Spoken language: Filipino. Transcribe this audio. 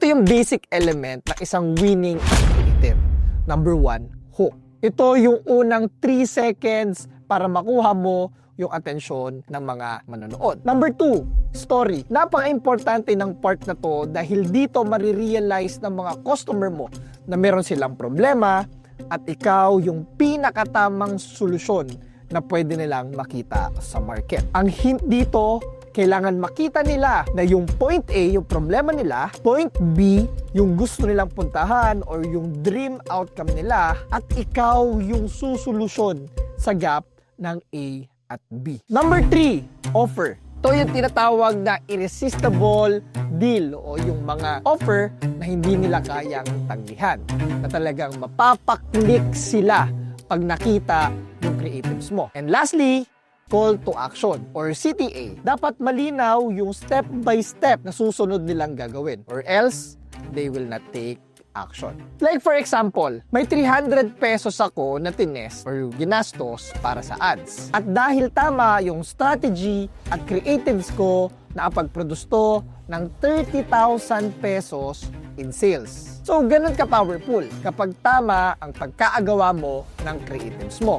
Ito yung basic element ng isang winning creative. Number 1, hook. Ito yung unang 3 seconds para makuha mo yung atensyon ng mga manonood. Number 2, story. Napaka-importante ng part na to dahil dito marirealize ng mga customer mo na meron silang problema at ikaw yung pinakatamang solusyon na pwede nilang makita sa market. Ang hint dito, kailangan makita nila na yung point A, yung problema nila, point B, yung gusto nilang puntahan or yung dream outcome nila, at ikaw yung susolusyon sa gap ng A at B. Number 3, offer. Ito yung tinatawag na irresistible deal o yung mga offer na hindi nila kayang tanggihan. Na talagang mapapaklik sila pag nakita yung creatives mo. And lastly, call to action or CTA. Dapat malinaw yung step by step na susunod nilang gagawin or else they will not take action. Like for example, may 300 pesos ako na tinest or ginastos para sa ads. At dahil tama yung strategy at creatives ko, nakapag-produce to ng 30,000 pesos in sales. So, ganun ka powerful kapag tama ang pagkaagawa mo ng creatives mo.